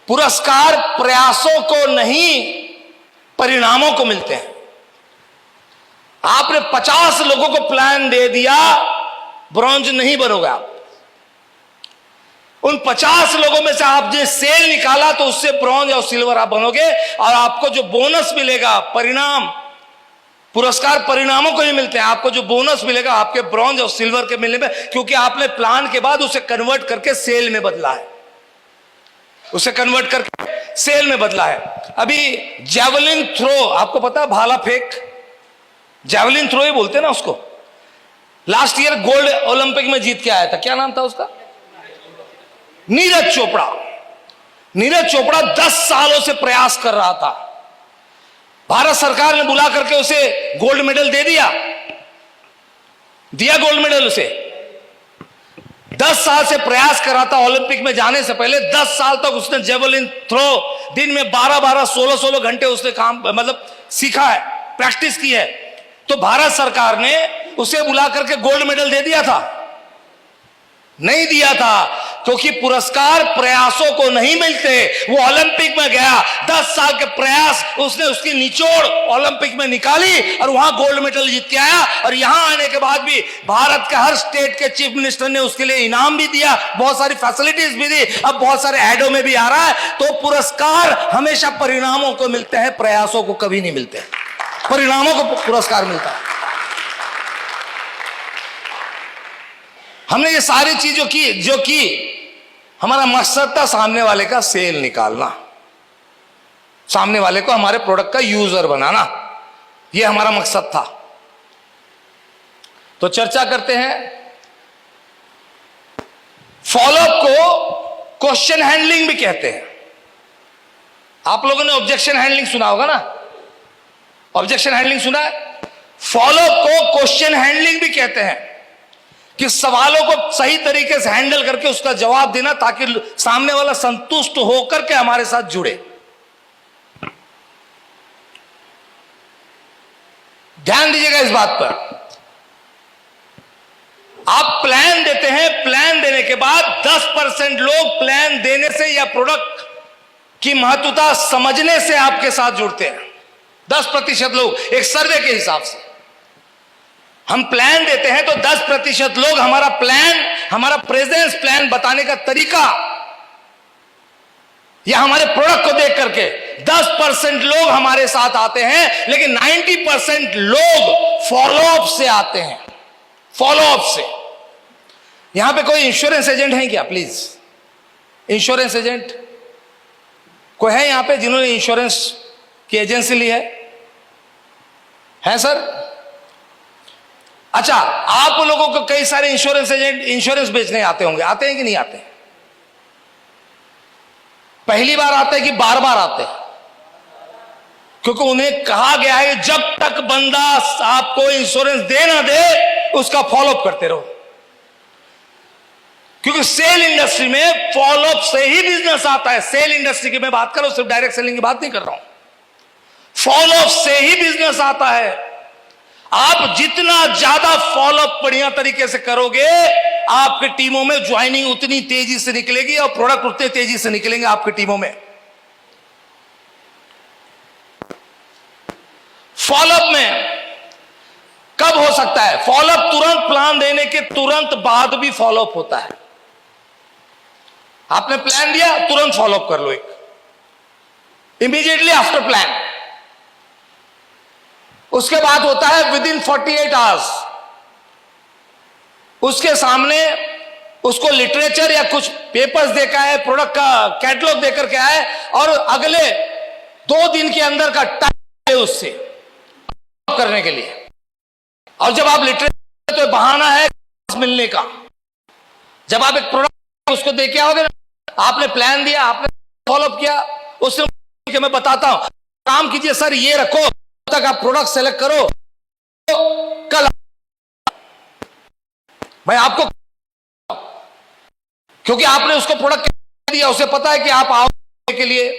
पुरस्कार प्रयासों को नहीं, परिणामों को मिलते हैं। आपने 50 लोगों को प्लान दे दिया, ब्रॉन्ज नहीं बनोगे आप। उन 50 लोगों में से आपने सेल निकाला तो उससे ब्रॉन्ज और सिल्वर आप बनोगे। और आपको जो बोनस मिलेगा, परिणाम, पुरस्कार परिणामों को ही मिलते हैं। आपको जो बोनस मिलेगा आपके ब्रॉन्ज और सिल्वर के मिलने में, क्योंकि आपने प्लान के बाद उसे कन्वर्ट करके सेल में बदला है, उसे कन्वर्ट करके सेल में बदला है। अभी जैवलिन थ्रो, आपको पता है, भाला फेंक, जैवलिन थ्रो ही बोलते हैं ना उसको। लास्ट ईयर गोल्ड ओलंपिक में जीत के आया था, क्या नाम था उसका? नीरज चोपड़ा। नीरज चोपड़ा 10 सालों से प्रयास कर रहा था। भारत सरकार ने बुला करके उसे गोल्ड मेडल दे दिया गोल्ड मेडल उसे। 10 साल से प्रयास कर रहा था। ओलंपिक में जाने से पहले 10 साल तक उसने जेवलिन थ्रो दिन में 12-12, 16-16 घंटे उसने काम, मतलब सीखा है, प्रैक्टिस की है। तो भारत सरकार ने उसे बुला करके गोल्ड मेडल दे दिया था? नहीं दिया था, क्योंकि पुरस्कार प्रयासों को नहीं मिलते। वो ओलंपिक में गया, 10 साल के प्रयास, उसने उसकी निचोड़ ओलंपिक में निकाली और वहां गोल्ड मेडल जीत के आया। और यहां आने के बाद भी भारत के हर स्टेट के चीफ मिनिस्टर ने उसके लिए इनाम भी दिया, बहुत सारी फैसिलिटीज भी दी, अब बहुत सारे एडों में भी आ रहा है। तो पुरस्कार हमेशा परिणामों को मिलते हैं, प्रयासों को कभी नहीं मिलते। परिणामों को पुरस्कार मिलता है। हमने ये सारी चीजों की जो कि हमारा मकसद था सामने वाले का सेल निकालना, सामने वाले को हमारे प्रोडक्ट का यूजर बनाना, ये हमारा मकसद था। तो चर्चा करते हैं। फॉलोअप को क्वेश्चन हैंडलिंग भी कहते हैं। आप लोगों ने ऑब्जेक्शन हैंडलिंग सुना होगा ना? ऑब्जेक्शन हैंडलिंग सुना है? फॉलोअप को क्वेश्चन हैंडलिंग भी कहते हैं, कि सवालों को सही तरीके से हैंडल करके उसका जवाब देना, ताकि सामने वाला संतुष्ट होकर के हमारे साथ जुड़े। ध्यान दीजिएगा इस बात पर। आप प्लान देते हैं, प्लान देने के बाद 10% लोग प्लान देने से या प्रोडक्ट की महत्वता समझने से आपके साथ जुड़ते हैं। 10% लोग, एक सर्वे के हिसाब से हम प्लान देते हैं तो 10% लोग हमारा प्लान, हमारा प्रेजेंस प्लान बताने का तरीका या हमारे प्रोडक्ट को देख करके 10% लोग हमारे साथ आते हैं, लेकिन 90% लोग फॉलोअप से आते हैं। फॉलोअप से। यहां पे कोई इंश्योरेंस एजेंट है क्या? प्लीज, इंश्योरेंस एजेंट कोई है यहां पे जिन्होंने इंश्योरेंस की एजेंसी ली है सर? अच्छा, आप लोगों को कई सारे इंश्योरेंस एजेंट इंश्योरेंस बेचने आते होंगे, आते हैं कि नहीं आते? पहली बार आते हैं कि बार बार आते हैं? क्योंकि उन्हें कहा गया है जब तक बंदा आपको इंश्योरेंस दे ना दे, उसका फॉलोअप करते रहो। क्योंकि सेल इंडस्ट्री में फॉलोअप से ही बिजनेस आता है। सेल इंडस्ट्री की मैं बात कर रहा हूं, सिर्फ डायरेक्ट सेलिंग की बात नहीं कर रहा हूं। फॉलोअप से ही बिजनेस आता है। आप जितना ज्यादा फॉलोअप बढ़िया तरीके से करोगे, आपकी टीमों में ज्वाइनिंग उतनी तेजी से निकलेगी और प्रोडक्ट उतने तेजी से निकलेंगे आपकी टीमों में। फॉलोअप में कब हो सकता है? फॉलोअप तुरंत प्लान देने के तुरंत बाद भी फॉलोअप होता है। आपने प्लान दिया, तुरंत फॉलोअप कर लो, एक इमीडिएटली आफ्टर प्लान। उसके बाद होता है विद इन 48 आवर्स। उसके सामने उसको लिटरेचर या कुछ पेपर्स देखा है, प्रोडक्ट का कैटलॉग देकर के आए, और अगले 2 दिन के अंदर का टाइम है उससे करने के लिए। और जब आप लिटरेचर, तो बहाना है मिलने का। जब आप एक प्रोडक्ट उसको दे के आओगे, आपने प्लान दिया, आपने फॉलोअप किया, उससे मैं बताता हूं, काम कीजिए सर, ये रखो, तक आप प्रोडक्ट सेलेक्ट करो, तो कल भाई आपको, क्योंकि आपने उसको प्रोडक्ट दिया, उसे पता है कि आप आओगे के लिए,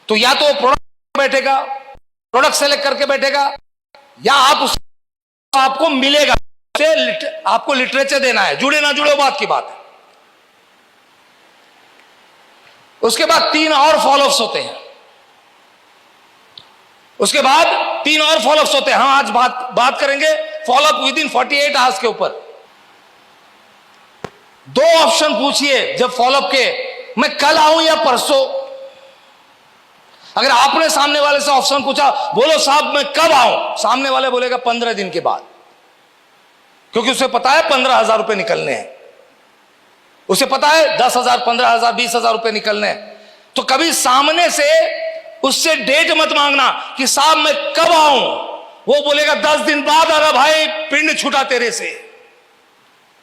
तो या तो प्रोडक्ट बैठेगा, प्रोडक्ट सेलेक्ट करके बैठेगा, या आप आपको मिलेगा, आपको लिटरेचर देना है। जुड़े ना जुड़े बात की बात है। उसके बाद 3 और फॉलोअप्स होते हैं, उसके बाद 3 और फॉलोअप्स होते हैं। हम आज बात करेंगे फॉलोअप विद इन 48 आवर्स के ऊपर। 2 ऑप्शन पूछिए जब फॉलोअप के, मैं कल आऊं या परसों। अगर आपने सामने वाले से ऑप्शन पूछा, बोलो साहब मैं कब आऊं, सामने वाले बोलेगा 15 दिन के बाद, क्योंकि उसे पता है 15,000 रुपए निकलने हैं, उसे पता है 10,000, 15,000, 20,000 रुपए निकलने हैं। तो कभी सामने से उससे डेट मत मांगना कि साहब मैं कब आऊं, वो बोलेगा 10 दिन बाद आ रहा भाई, पिंड छूटा तेरे से।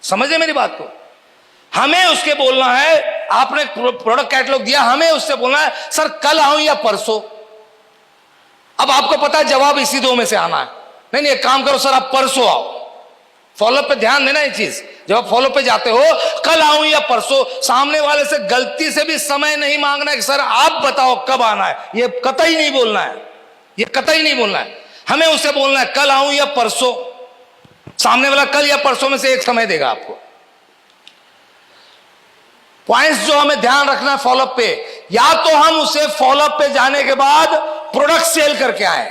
समझे मेरी बात को? हमें उसके बोलना है, आपने प्रोडक्ट कैटलॉग दिया, हमें उससे बोलना है सर कल आऊं या परसों। अब आपको पता है जवाब इसी 2 में से आना है। नहीं एक काम करो सर, आप परसों आओ। फॉलोअप पे ध्यान देना ये चीज, जब आप फॉलोअप पे जाते हो कल आऊं या परसों, सामने वाले से गलती से भी समय नहीं मांगना है कि सर आप बताओ कब आना है, ये कतई नहीं बोलना है, ये कतई नहीं बोलना है। हमें उसे बोलना है कल आऊं या परसों। सामने वाला कल या परसों में से एक समय देगा आपको। पॉइंट्स जो हमें ध्यान रखना है फॉलोअप पे, या तो हम उसे फॉलोअप पे जाने के बाद प्रोडक्ट सेल करके आए,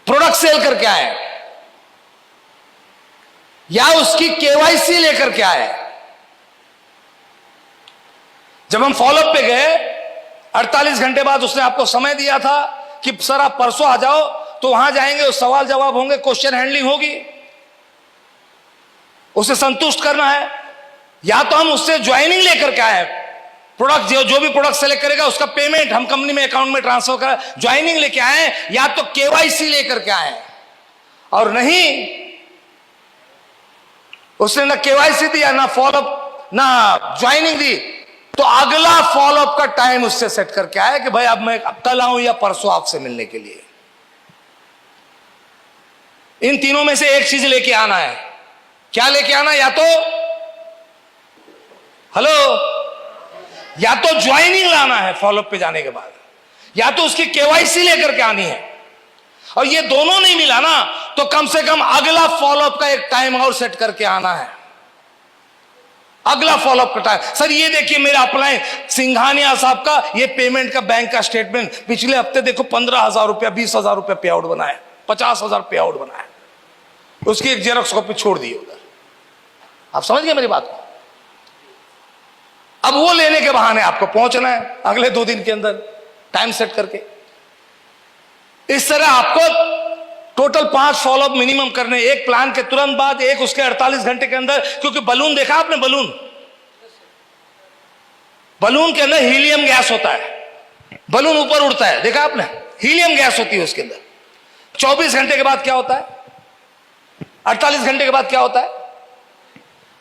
प्रोडक्ट सेल करके आए, या उसकी केवाईसी लेकर के आए। जब हम फॉलोअप पे गए 48 घंटे बाद उसने आपको समय दिया था कि सर आप परसों आ जाओ, तो वहां जाएंगे, उस सवाल जवाब होंगे, क्वेश्चन हैंडलिंग होगी, उसे संतुष्ट करना है। या तो हम उससे ज्वाइनिंग लेकर के आए, प्रोडक्ट जो भी प्रोडक्ट सेलेक्ट करेगा उसका पेमेंट हम कंपनी में अकाउंट में ट्रांसफर कर ज्वाइनिंग लेके आए, या तो केवाईसी लेकर के आए। और नहीं, उसने ना केवाईसी दिया, ना फॉलोअप, ना ज्वाइनिंग दी, तो अगला फॉलोअप का टाइम उससे सेट करके आए कि भाई अब मैं कल आऊं या परसों आपसे मिलने के लिए। इन तीनों में से एक चीज लेके आना है। क्या लेके आना? या तो हेलो, या तो ज्वाइनिंग लाना है फॉलोअप पे जाने के बाद, या तो उसकी केवाईसी लेकर के आनी है। और ये दोनों नहीं मिला ना, तो कम से कम अगला फॉलोअप का एक टाइम और सेट करके आना है। अगला फॉलोअप का टाइम, सर ये देखिए मेरा अप्लाई सिंघानिया साहब का ये पेमेंट का बैंक का स्टेटमेंट, पिछले हफ्ते देखो 15,000 रुपया, 20,000 रुपया पे आउट बना है, 50,000 पे आउट बना है, उसकी एक जेरॉक्स कॉपी छोड़ दी उधर। आप समझ गए मेरी बात को? अब वो लेने के बहाने आपको पहुंचना है अगले 2 दिन के अंदर टाइम सेट करके। इस तरह आपको टोटल 5 फॉलोअप मिनिमम करने, एक प्लान के तुरंत बाद, एक उसके 48 घंटे के अंदर। क्योंकि बलून देखा आपने? बलून के अंदर हीलियम गैस होता है, बलून ऊपर उड़ता है, देखा आपने? हीलियम गैस होती है उसके अंदर। 24 घंटे के बाद क्या होता है, 48 घंटे के बाद क्या होता है?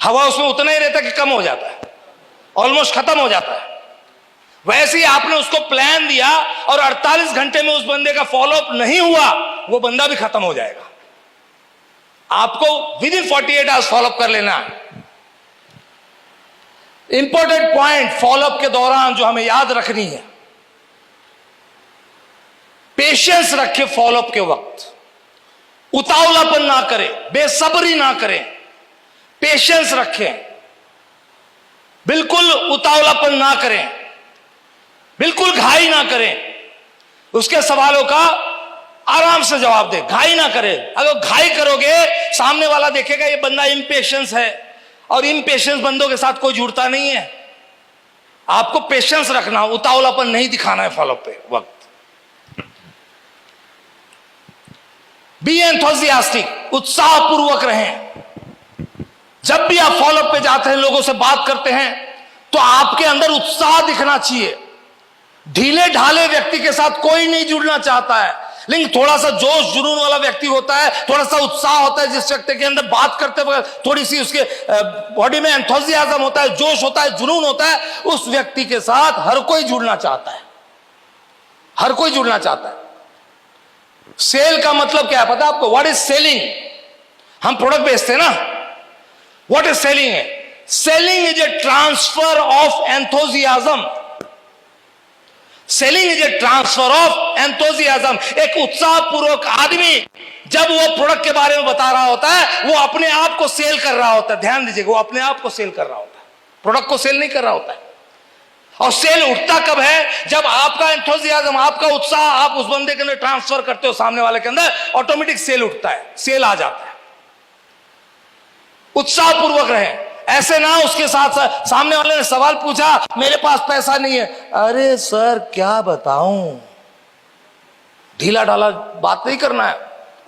हवा उसमें उतना ही रहता है कि कम हो जाता है, ऑलमोस्ट खत्म हो जाता है। वैसे ही आपने उसको प्लान दिया और 48 घंटे में उस बंदे का फॉलोअप नहीं हुआ, वो बंदा भी खत्म हो जाएगा। आपको विद इन 48 आवर्स फॉलोअप कर लेना है। इंपॉर्टेंट पॉइंट फॉलोअप के दौरान जो हमें याद रखनी है, पेशेंस रखें फॉलोअप के वक्त, उतावलापन ना करें, बेसब्री ना करें, पेशेंस रखें, बिल्कुल उतावलापन ना करें, बिल्कुल घाई ना करें, उसके सवालों का आराम से जवाब दे, घाई ना करें। अगर घाई करोगे सामने वाला देखेगा ये बंदा इम्पेशेंस है, और इम्पेशेंस बंदों के साथ कोई जुड़ता नहीं है। आपको पेशेंस रखना, उतावलापन नहीं दिखाना है फॉलोअप पे वक्त। बी एंथुसियास्टिक, उत्साहपूर्वक रहें। जब भी आप फॉलोअप पे जाते हैं, लोगों से बात करते हैं, तो आपके अंदर उत्साह दिखना चाहिए। ढीले ढाले व्यक्ति के साथ कोई नहीं जुड़ना चाहता है, लेकिन थोड़ा सा जोश जुनून वाला व्यक्ति होता है, थोड़ा सा उत्साह होता है, जिस व्यक्ति के अंदर बात करते वक्त थोड़ी सी उसके बॉडी में एंथुसियाज्म होता है, जोश होता है, जुनून होता है, उस व्यक्ति के साथ हर कोई जुड़ना चाहता है, हर कोई जुड़ना चाहता है। सेल का मतलब क्या है पता है आपको? What is selling? हम प्रोडक्ट बेचते हैं ना, व्हाट इज सेलिंग है? Selling is a transfer of enthusiasm. Selling is a transfer of enthusiasm. एक उत्साहपूर्वक आदमी जब वो प्रोडक्ट के बारे में बता रहा होता है, वो अपने आप को सेल कर रहा होता है। ध्यान दीजिएगा, वो अपने आप को सेल कर रहा होता है, प्रोडक्ट को सेल नहीं कर रहा होता है। और सेल उठता कब है? जब आपका एंथुसियाज्म, आपका उत्साह आप उस बंदे के अंदर ट्रांसफर करते हो, सामने वाले के अंदर ऑटोमेटिक सेल उठता है, सेल आ जाता है। उत्साह पूर्वक रहे, ऐसे ना उसके साथ सामने वाले ने सवाल पूछा, मेरे पास पैसा नहीं है, अरे सर क्या बताऊं, ढीला ढाला बात नहीं करना है,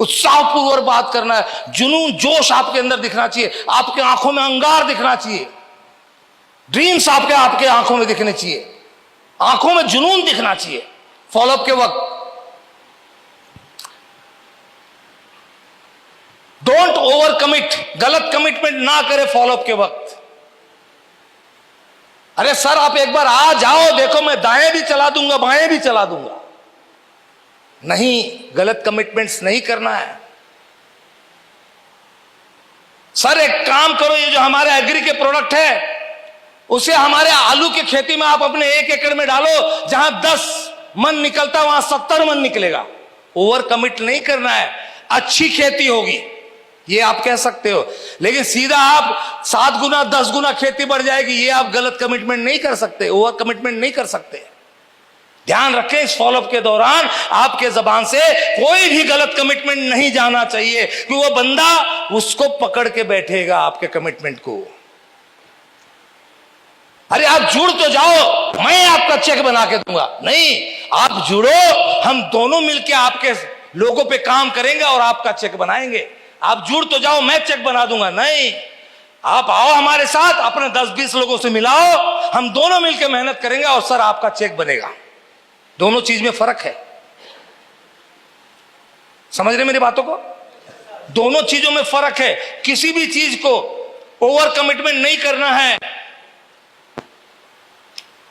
उत्साहपूर्वक बात करना है। जुनून जोश आपके अंदर दिखना चाहिए, आपके आंखों में अंगार दिखना चाहिए, ड्रीम्स आपके आंखों में दिखने चाहिए, आंखों में जुनून दिखना चाहिए। फॉलोअप के वक्त डोंट ओवर कमिट, गलत कमिटमेंट ना करें फॉलोअप के वक्त। अरे सर आप एक बार आ जाओ, देखो मैं दाएं भी चला दूंगा बाएं भी चला दूंगा। नहीं, गलत कमिटमेंट्स नहीं करना है। सर एक काम करो, ये जो हमारे एग्री के प्रोडक्ट है उसे हमारे आलू की खेती में आप अपने 1 एकड़ में डालो, जहां 10 मन निकलता वहां 70 मन निकलेगा। ओवर कमिट नहीं करना है, अच्छी खेती होगी ये आप कह सकते हो, लेकिन सीधा आप 7 गुना 10 गुना खेती बढ़ जाएगी, ये आप गलत कमिटमेंट नहीं कर सकते, ओवर कमिटमेंट नहीं कर सकते। ध्यान रखें, इस फॉलोअप के दौरान आपके जबान से कोई भी गलत कमिटमेंट नहीं जाना चाहिए, कि वो बंदा उसको पकड़ के बैठेगा आपके कमिटमेंट को। अरे आप जुड़ तो जाओ, मैं आपका चेक बना के दूंगा, नहीं, आप जुड़ो, हम दोनों मिलकर आपके लोगों पे काम करेंगे और आपका चेक बनाएंगे। आप जुड़ तो जाओ, मैं चेक बना दूंगा, नहीं, आप आओ हमारे साथ, अपने 10-20 लोगों से मिलाओ, हम दोनों मिलकर मेहनत करेंगे और सर आपका चेक बनेगा। दोनों चीज में फर्क है, समझ रहे मेरी बातों को? दोनों चीजों में फर्क है। किसी भी चीज को ओवर कमिटमेंट नहीं करना है।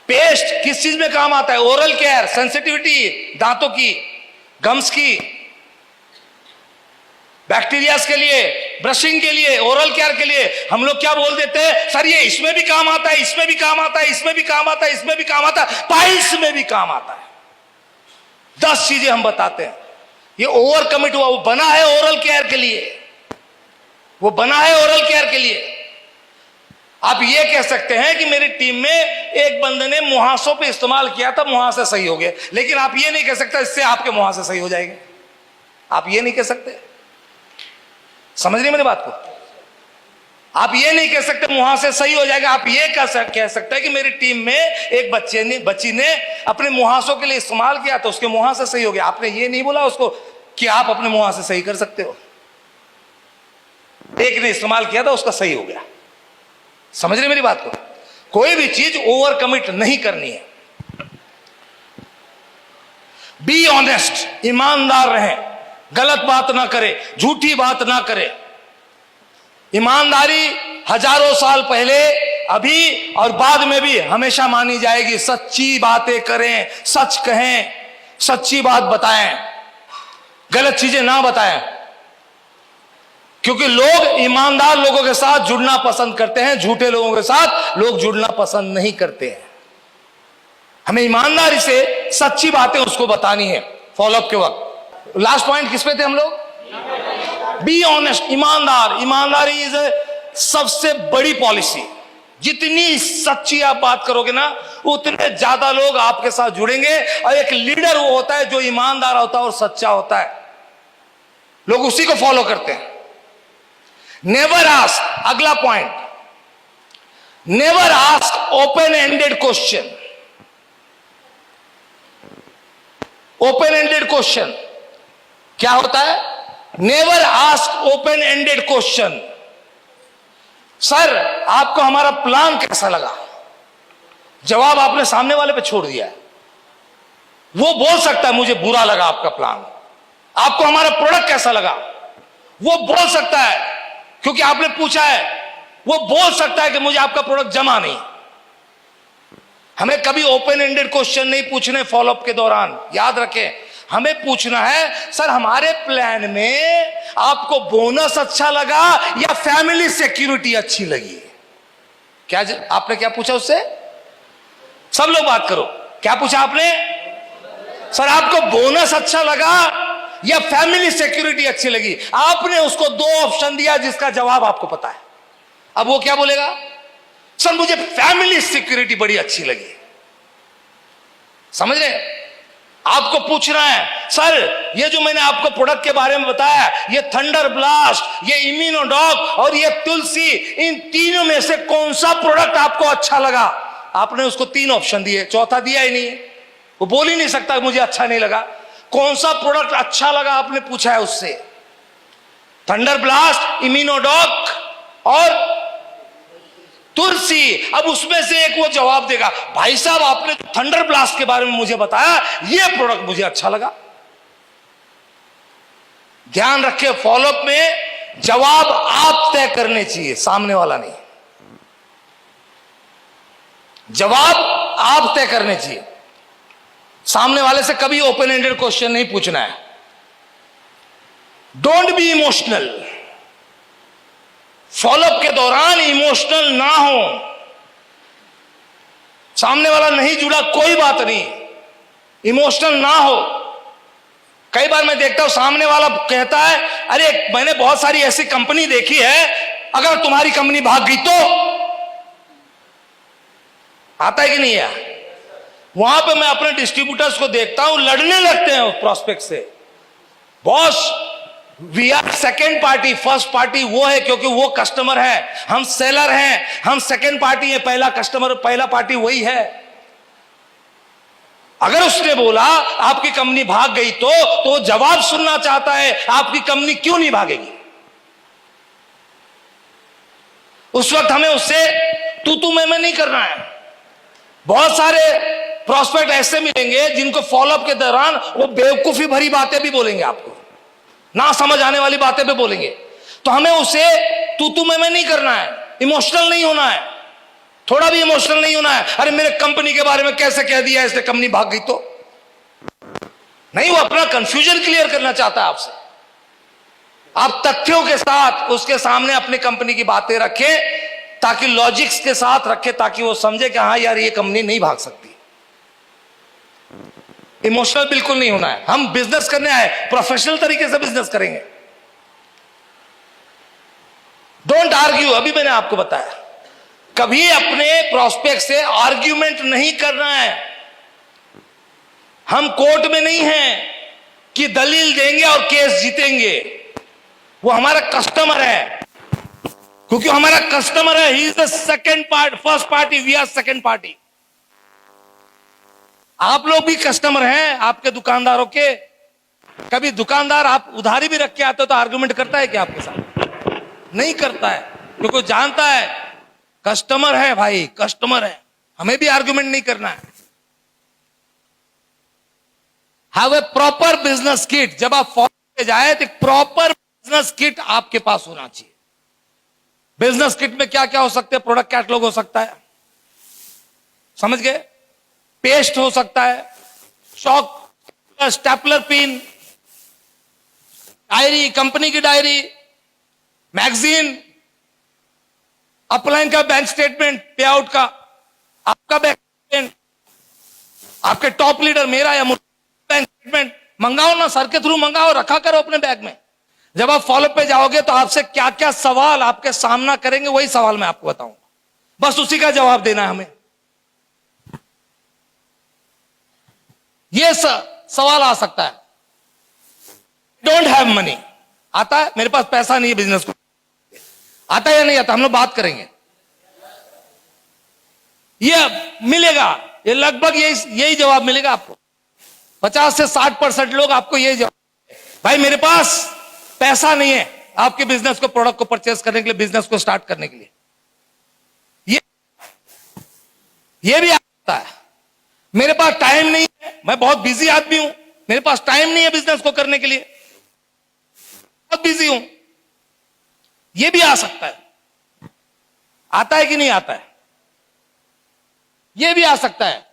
पेस्ट किस चीज में काम आता है? ओरल केयर, सेंसिटिविटी, दांतों की, गम्स की, बैक्टीरियाज के लिए, ब्रशिंग के लिए, ओरल केयर के लिए हम लोग क्या बोल देते हैं, सर ये इसमें भी काम आता है, इसमें भी काम आता है, इसमें भी काम आता है, इसमें भी काम आता है, पाइल्स में भी काम आता है। 10 चीजें हम बताते हैं। ये ओवर कमिट हुआ, वो बना है ओरल केयर के लिए, वो बना है ओरल केयर के लिए। आप ये कह सकते हैं कि मेरी टीम में एक बंदे ने मुहासों पे इस्तेमाल किया था, मुहासे सही हो गए, लेकिन आप ये नहीं कह सकते इससे आपके मुहासे सही हो जाएंगे। आप ये नहीं कह सकते, समझ रहे मेरी बात को? आप ये नहीं कह सकते मुहासे सही हो जाएगा। आप ये कह सकते हैं कि मेरी टीम में एक बच्ची ने अपने मुहासों के लिए इस्तेमाल किया तो उसके मुहासे सही हो गया। आपने ये नहीं बोला उसको कि आप अपने मुहासे सही कर सकते हो। एक ने इस्तेमाल किया था, उसका सही हो गया। समझ रहे मेरी बात को? कोई भी चीज ओवर कमिट नहीं करनी है। बी ऑनेस्ट, ईमानदार रहें, गलत बात ना करें, झूठी बात ना करें। ईमानदारी हजारों साल पहले, अभी और बाद में भी हमेशा मानी जाएगी। सच्ची बातें करें, सच कहें, सच्ची बात बताएं, गलत चीजें ना बताएं, क्योंकि लोग ईमानदार लोगों के साथ जुड़ना पसंद करते हैं, झूठे लोगों के साथ लोग जुड़ना पसंद नहीं करते हैं। हमें ईमानदारी से सच्ची बातें उसको बतानी है फॉलोअप के वक्त। लास्ट पॉइंट किस पे थे हम लोग? बी ऑनेस्ट, ईमानदार। ईमानदारी इज सबसे बड़ी पॉलिसी। जितनी सच्ची आप बात करोगे ना, उतने ज्यादा लोग आपके साथ जुड़ेंगे। और एक लीडर वो होता है जो ईमानदार होता है और सच्चा होता है, लोग उसी को फॉलो करते हैं। नेवर आस्क, अगला point, never ask open ended question. Open ended question क्या होता है? Never ask open ended question. Sir आपको हमारा प्लान कैसा लगा? जवाब आपने सामने वाले पे छोड़ दिया है। वो बोल सकता है मुझे बुरा लगा आपका प्लान। आपको हमारा प्रोडक्ट कैसा लगा? वो बोल सकता है, क्योंकि आपने पूछा है। वो बोल सकता है कि मुझे आपका प्रोडक्ट जमा नहीं। हमें कभी ओपन एंडेड क्वेश्चन नहीं पूछने फॉलोअप के दौरान, याद रखें। हमें पूछना है, सर हमारे प्लान में आपको बोनस अच्छा लगा या फैमिली सिक्योरिटी अच्छी लगी? क्या आपने क्या पूछा उससे? सब लोग बात करो, क्या पूछा आपने? सर आपको बोनस अच्छा लगा या फैमिली सिक्योरिटी अच्छी लगी? आपने उसको 2 ऑप्शन दिया जिसका जवाब आपको पता है। अब वो क्या बोलेगा? सर मुझे फैमिली सिक्योरिटी बड़ी अच्छी लगी। समझ रहे? आपको पूछना है सर ये जो मैंने आपको प्रोडक्ट के बारे में बताया, ये थंडर ब्लास्ट, ये इम्यूनोडॉक और ये तुलसी, इन तीनों में से कौन सा प्रोडक्ट आपको अच्छा लगा? आपने उसको 3 ऑप्शन दिए, चौथा दिया ही नहीं। वो बोल ही नहीं सकता मुझे अच्छा नहीं लगा। कौन सा प्रोडक्ट अच्छा लगा आपने पूछा है उससे। थंडर ब्लास्ट, इम्यूनोडॉक और तुलसी। अब उसमें से एक वो जवाब देगा, भाई साहब आपने थंडर ब्लास्ट के बारे में मुझे बताया, ये प्रोडक्ट मुझे अच्छा लगा। ध्यान रखिए, फॉलोअप में जवाब आप तय करने चाहिए, सामने वाला नहीं। जवाब आप तय करने चाहिए, सामने वाले से कभी ओपन एंडेड क्वेश्चन नहीं पूछना है। Don't be emotional. फॉलोअप के दौरान इमोशनल ना हो। सामने वाला नहीं जुड़ा कोई बात नहीं, इमोशनल ना हो। कई बार मैं देखता हूं सामने वाला कहता है, अरे मैंने बहुत सारी ऐसी कंपनी देखी है, अगर तुम्हारी कंपनी भाग गई तो। आता है कि नहीं है? वहां पे मैं अपने डिस्ट्रीब्यूटर्स को देखता हूं, लड़ने लगते हैं प्रोस्पेक्ट से। Boss we are second party, first party वो है क्योंकि वो कस्टमर है, हम सेलर हैं, हम सेकेंड पार्टी है, पहला कस्टमर पहला पार्टी वही है। अगर उसने बोला आपकी कंपनी भाग गई तो जवाब सुनना चाहता है, आपकी कंपनी क्यों नहीं भागेगी। उस वक्त हमें उससे तू मैं नहीं करना है। बहुत सारे प्रोस्पेक्ट ऐसे मिलेंगे जिनको फॉलोअप के दौरान वो बेवकूफी भरी बातें भी बोलेंगे, आपको ना समझ आने वाली बातें भी बोलेंगे। तो हमें उसे तू मैं नहीं करना है, इमोशनल नहीं होना है, थोड़ा भी इमोशनल नहीं होना है। अरे मेरे कंपनी के बारे में कैसे कह दिया, इसने कंपनी भाग गई तो। नहीं, वो अपना कंफ्यूजन क्लियर करना चाहता है आपसे। आप तथ्यों के साथ उसके सामने अपनी कंपनी की बातें रखें, ताकि लॉजिक्स के साथ रखें, ताकि वो समझे कि हाँ यार ये कंपनी नहीं भाग सकती। इमोशनल बिल्कुल नहीं होना है। हम बिजनेस करने आए, प्रोफेशनल तरीके से बिजनेस करेंगे। Don't argue. अभी मैंने आपको बताया, कभी अपने प्रोस्पेक्ट से आर्ग्यूमेंट नहीं करना है। हम कोर्ट में नहीं हैं कि दलील देंगे और केस जीतेंगे। वो हमारा कस्टमर है, क्योंकि हमारा कस्टमर है। He is the second part, first party, we are second party. आप लोग भी कस्टमर हैं आपके दुकानदारों के। कभी दुकानदार आप उधारी भी रख के आते हो तो आर्गुमेंट करता है क्या आपके साथ? नहीं करता है, क्योंकि जानता है कस्टमर है भाई, कस्टमर है, हमें भी आर्गुमेंट नहीं करना है। Have a proper business kit. जब आप फॉलो पे जाए तो प्रॉपर बिजनेस किट आपके पास होना चाहिए। बिजनेस किट में क्या क्या हो सकते हैं? प्रोडक्ट कैटलॉग हो सकता है, समझ गए? पेस्ट हो सकता है, chalk, stapler pin, diary, company की डायरी, मैगजीन, अपलाइन का बैंक स्टेटमेंट, पे आउट का, आपका बैंक स्टेटमेंट, आपके टॉप लीडर मेरा या बैंक स्टेटमेंट मंगाओ ना, सर के थ्रू मंगाओ, रखा करो अपने बैग में। जब आप फॉलोअप पे जाओगे तो आपसे क्या क्या सवाल आपके सामना करेंगे, वही सवाल मैं आपको बताऊंगा, बस उसी का जवाब देना है हमें। ये सवाल आ सकता है, डोंट हैव मनी। आता है? मेरे पास पैसा नहीं है बिजनेस को। आता है या नहीं आता? हम लोग बात करेंगे। ये मिलेगा, ये लगभग यही जवाब मिलेगा आपको। 50 से 60% लोग आपको यही जवाब, भाई मेरे पास पैसा नहीं है आपके बिजनेस को, प्रोडक्ट को परचेस करने के लिए, बिजनेस को स्टार्ट करने के लिए। ये भी आता है, मेरे पास टाइम नहीं है, मैं बहुत बिजी आदमी हूं, मेरे पास टाइम नहीं है बिजनेस को करने के लिए, बहुत बिजी हूं। यह भी आ सकता है। आता है कि नहीं आता है? यह भी आ सकता है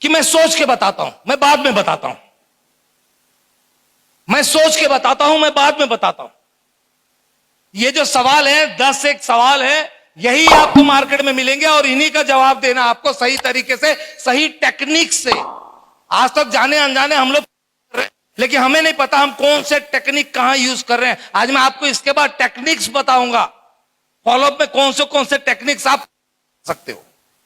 कि मैं सोच के बताता हूं, मैं बाद में बताता हूं, मैं सोच के बताता हूं, मैं बाद में बताता हूं। ये जो सवाल है, 10 एक सवाल है, यही आपको मार्केट में मिलेंगे और इन्हीं का जवाब देना आपको सही तरीके से, सही टेक्निक से। आज तक जाने अनजाने हम लोग, लेकिन हमें नहीं पता हम कौन से टेक्निक कहां यूज कर रहे हैं। आज मैं आपको इसके बाद टेक्निक्स बताऊंगा, फॉलोअप में कौन से टेक्निक्स आप सकते हो।